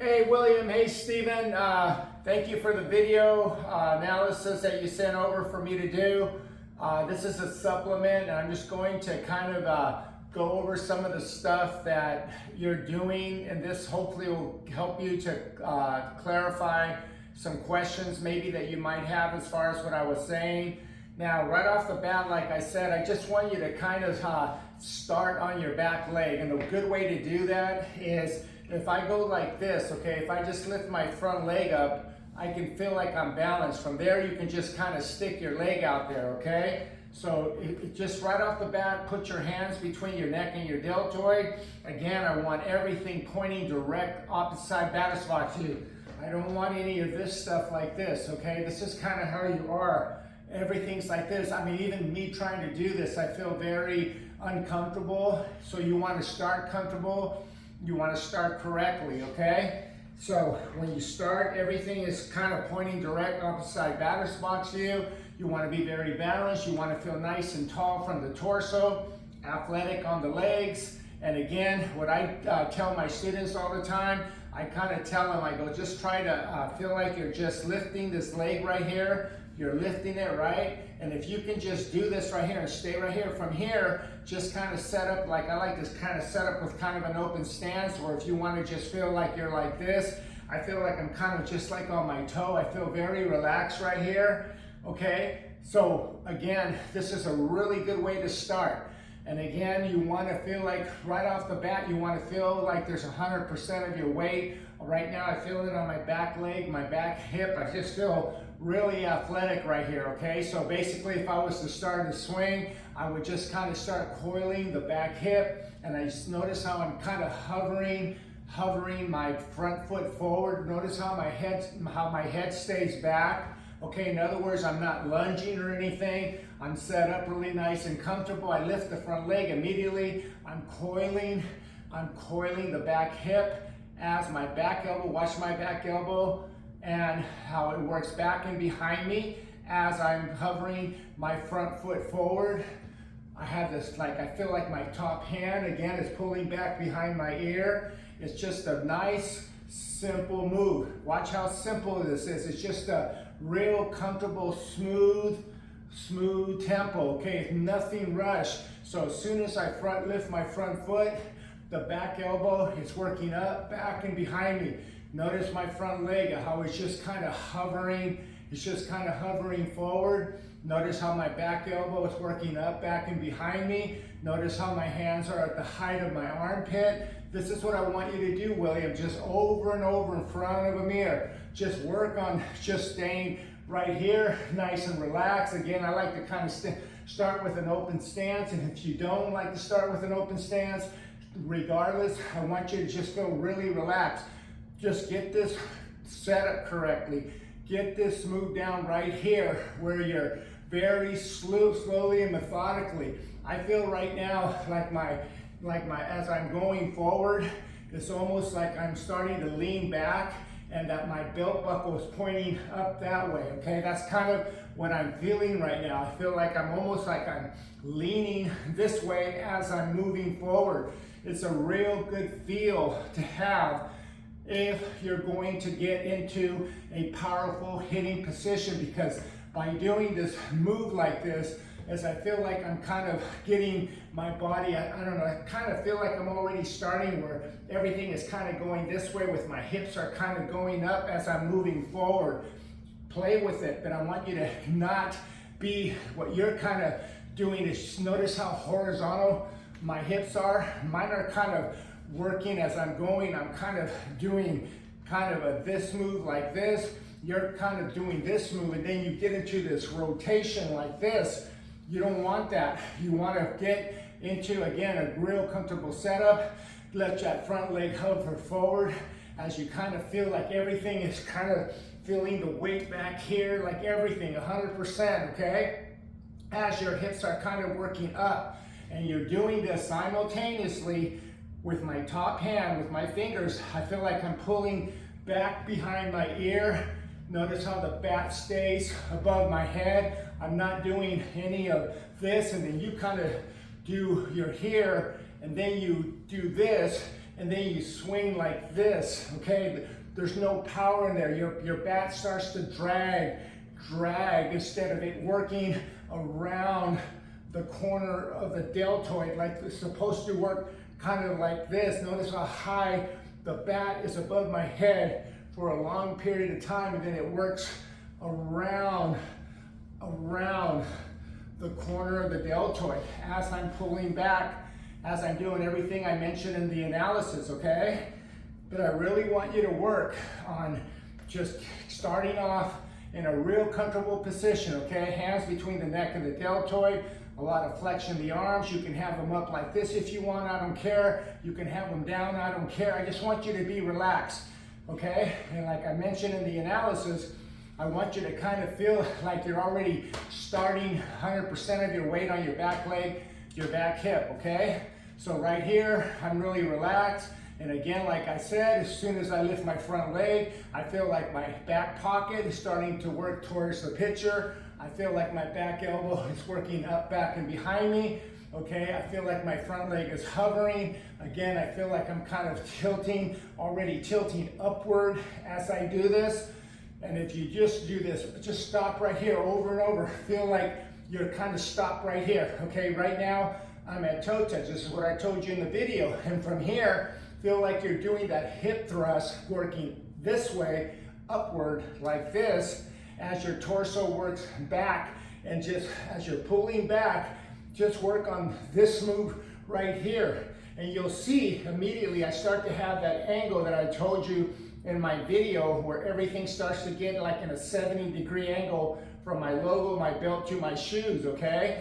Hey William, hey Stephen, thank you for the video analysis that you sent over for me to do. This is a supplement and I'm just going to kind of go over some of the stuff that you're doing, and this hopefully will help you to clarify some questions maybe that you might have as far as what I was saying. Now, right off the bat, like I said, I just want you to kind of start on your back leg, and a good way to do that is if I go like this, okay, if I just lift my front leg up, I can feel like I'm balanced. From there, you can just kind of stick your leg out there, okay? So just right off the bat, put your hands between your neck and your deltoid. Again, I want everything pointing direct opposite side Battis box. I don't want any of this stuff like this, okay? This is kind of how you are. Everything's like this. I mean, even me trying to do this, I feel very uncomfortable. So you want to start comfortable. You want to start correctly, okay? So when you start, everything is kind of pointing direct opposite side Battis box to you. You want to be very balanced. You want to feel nice and tall from the torso, athletic on the legs. And again, what I tell my students all the time, I kind of tell them, I go, just try to feel like you're just lifting this leg right here. You're lifting it, right? And if you can just do this right here and stay right here, from here, just kind of set up, like I like to kind of set up with kind of an open stance, or if you want to just feel like you're like this, I feel like I'm kind of just like on my toe. I feel very relaxed right here, okay? So again, this is a really good way to start. And again, you want to feel like right off the bat, you want to feel like there's 100% of your weight. Right now, I feel it on my back leg, my back hip. I just feel really athletic right here, okay? So basically, if I was to start a swing, I would just kind of start coiling the back hip, and I just notice how I'm kind of hovering my front foot forward. Notice how my head stays back. Okay, in other words, I'm not lunging or anything. I'm set up really nice and comfortable. I lift the front leg immediately. I'm coiling the back hip as my back elbow, watch my back elbow and how it works back and behind me as I'm hovering my front foot forward. I have this, like, I feel like my top hand, again, is pulling back behind my ear. It's just a nice, simple move. Watch how simple this is. It's just a real comfortable, smooth tempo, okay? Nothing rushed. So as soon as I lift my front foot, the back elbow is working up, back, and behind me. Notice my front leg, how it's just kind of hovering. It's just kind of hovering forward. Notice how my back elbow is working up, back, and behind me. Notice how my hands are at the height of my armpit. This is what I want you to do, William, just over and over in front of a mirror. Just work on just staying right here, nice and relaxed. Again, I like to kind of start with an open stance, and if you don't like to start with an open stance, regardless, I want you to just feel really relaxed. Just get this set up correctly. Get this moved down right here where you're very slowly and methodically. I feel right now like as I'm going forward, it's almost like I'm starting to lean back and that my belt buckle is pointing up that way, okay? That's kind of what I'm feeling right now. I feel like I'm almost like I'm leaning this way as I'm moving forward. It's a real good feel to have if you're going to get into a powerful hitting position, because by doing this move like this, as I feel like I'm kind of getting my body, I don't know, I kind of feel like I'm already starting where everything is kind of going this way with my hips are kind of going up as I'm moving forward. Play with it, but I want you to not be what you're kind of doing is notice how horizontal my hips are. Mine are kind of working as I'm going. I'm kind of doing kind of this move like this. You're kind of doing this move, and then you get into this rotation like this. You don't want that. You want to get into, again, a real comfortable setup. Let that front leg hover forward as you kind of feel like everything is kind of feeling the weight back here, like everything, 100%, okay? As your hips are kind of working up, and you're doing this simultaneously with my top hand, with my fingers. I feel like I'm pulling back behind my ear. Notice how the bat stays above my head. I'm not doing any of this, and then you kind of do your here, and then you do this, and then you swing like this, okay? There's no power in there. Your bat starts to drag instead of it working around the corner of the deltoid like it's supposed to work, kind of like this. Notice how high the bat is above my head for a long period of time, and then it works around the corner of the deltoid as I'm pulling back, as I'm doing everything I mentioned in the analysis, okay? But I really want you to work on just starting off in a real comfortable position, okay? Hands between the neck and the deltoid, a lot of flexion of the arms. You can have them up like this if you want, I don't care. You can have them down, I don't care. I just want you to be relaxed, okay? And like I mentioned in the analysis, I want you to kind of feel like you're already starting 100% of your weight on your back leg, your back hip, okay? So right here, I'm really relaxed. And again, like I said, as soon as I lift my front leg, I feel like my back pocket is starting to work towards the pitcher. I feel like my back elbow is working up, back, and behind me. Okay, I feel like my front leg is hovering. Again, I feel like I'm kind of tilting, already tilting upward as I do this. And if you just do this, just stop right here over and over. Feel like you're kind of stopped right here. Okay, right now I'm at toe touch. This is what I told you in the video. And from here, feel like you're doing that hip thrust, working this way, upward like this, as your torso works back. And just as you're pulling back, just work on this move right here. And you'll see immediately I start to have that angle that I told you in my video, where everything starts to get like in a 70-degree angle from my logo, my belt to my shoes, okay?